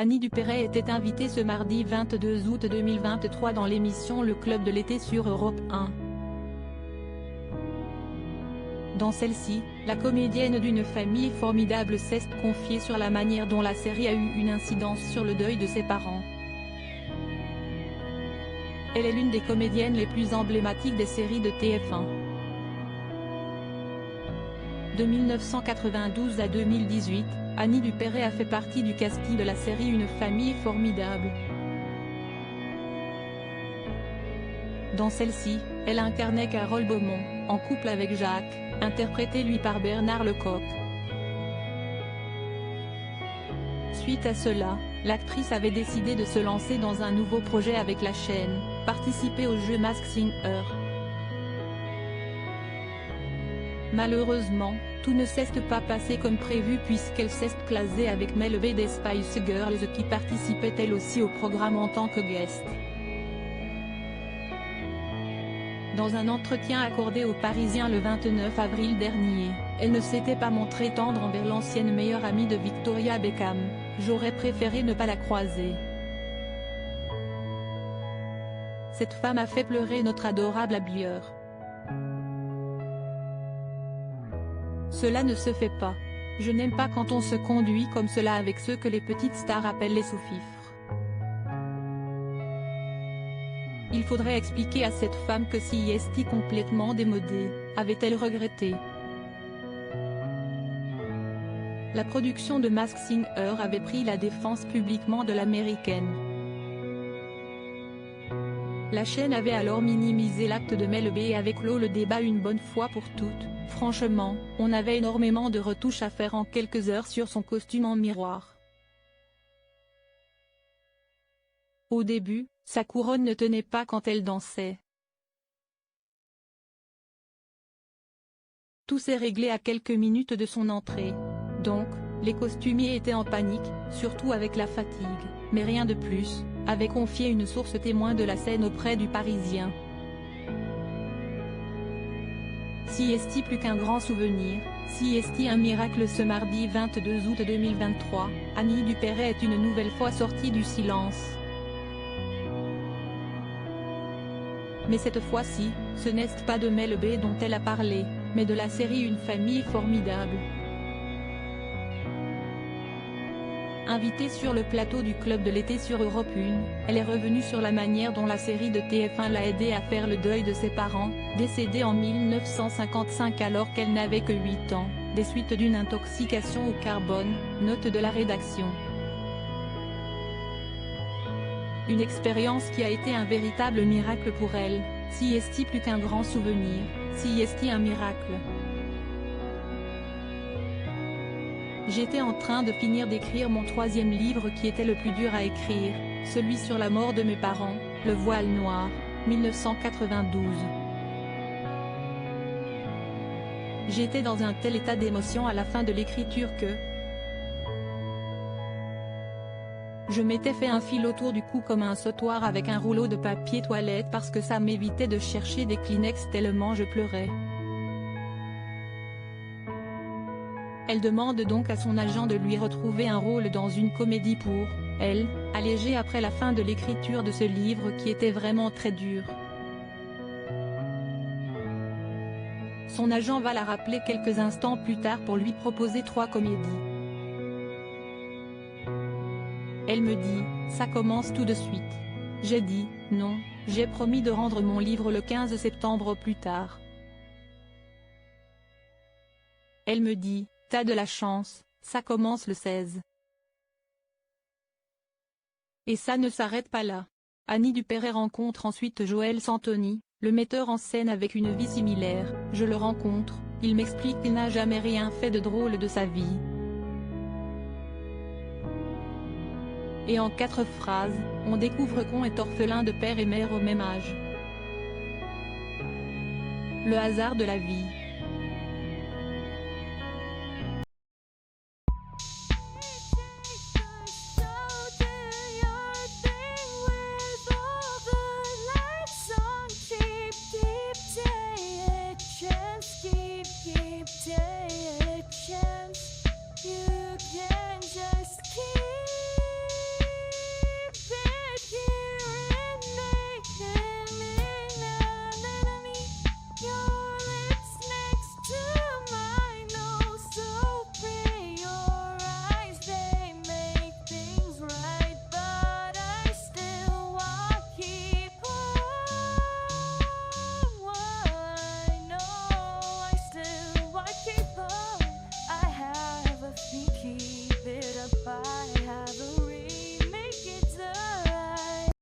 Annie Dupéret était invitée ce mardi 22 août 2023 dans l'émission Le Club de l'été sur Europe 1. Dans celle-ci, la comédienne d'une famille formidable s'est confiée sur la manière dont la série a eu une incidence sur le deuil de ses parents. Elle est l'une des comédiennes les plus emblématiques des séries de TF1. De 1992 à 2018, Annie Dupéret a fait partie du casting de la série Une famille formidable. Dans celle-ci, elle incarnait Carole Beaumont, en couple avec Jacques, interprété lui par Bernard Lecoq. Suite à cela, l'actrice avait décidé de se lancer dans un nouveau projet avec la chaîne, participer au jeu Masked Singer. Malheureusement, tout ne s'est pas passé comme prévu puisqu'elle s'est classée avec Mel B des Spice Girls qui participait elle aussi au programme en tant que guest. Dans un entretien accordé aux Parisiens le 29 avril dernier, elle ne s'était pas montrée tendre envers l'ancienne meilleure amie de Victoria Beckham. « J'aurais préféré ne pas la croiser. Cette femme a fait pleurer notre adorable habilleur. Cela ne se fait pas. Je n'aime pas quand on se conduit comme cela avec ceux que les petites stars appellent les sous-fifres. Il faudrait expliquer à cette femme que si est complètement démodée, avait-elle regretté. La production de Masked Singer avait pris la défense publiquement de l'américaine. La chaîne avait alors minimisé l'acte de Mel B et avait clos le débat une bonne fois pour toutes. Franchement, on avait énormément de retouches à faire en quelques heures sur son costume en miroir. Au début, sa couronne ne tenait pas quand elle dansait. Tout s'est réglé à quelques minutes de son entrée. Donc, les costumiers étaient en panique, surtout avec la fatigue, mais rien de plus, avait confié une source témoin de la scène auprès du Parisien. Si est-il plus qu'un grand souvenir, si est-il un miracle. Ce mardi 22 août 2023, Annie Dupéret est une nouvelle fois sortie du silence. Mais cette fois-ci, ce n'est pas de Mel B dont elle a parlé, mais de la série Une famille formidable. Invitée sur le plateau du Club de l'été sur Europe 1, elle est revenue sur la manière dont la série de TF1 l'a aidée à faire le deuil de ses parents, décédés en 1955 alors qu'elle n'avait que 8 ans, des suites d'une intoxication au carbone, note de la rédaction. Une expérience qui a été un véritable miracle pour elle. Si est-il plus qu'un grand souvenir, si est-il un miracle. J'étais en train de finir d'écrire mon 3e livre qui était le plus dur à écrire, celui sur la mort de mes parents, Le voile noir, 1992. J'étais dans un tel état d'émotion à la fin de l'écriture que je m'étais fait un fil autour du cou comme un sautoir avec un rouleau de papier toilette parce que ça m'évitait de chercher des Kleenex tellement je pleurais. Elle demande donc à son agent de lui retrouver un rôle dans une comédie pour elle, allégée après la fin de l'écriture de ce livre qui était vraiment très dur. Son agent va la rappeler quelques instants plus tard pour lui proposer 3 comédies. Elle me dit, ça commence tout de suite. J'ai dit, non, j'ai promis de rendre mon livre le 15 septembre au plus tard. Elle me dit, t'as de la chance, ça commence le 16. Et ça ne s'arrête pas là. Annie Dupéret rencontre ensuite Joël Santoni, le metteur en scène avec une vie similaire. Je le rencontre, il m'explique qu'il n'a jamais rien fait de drôle de sa vie. Et en 4 phrases, on découvre qu'on est orphelin de père et mère au même âge. Le hasard de la vie.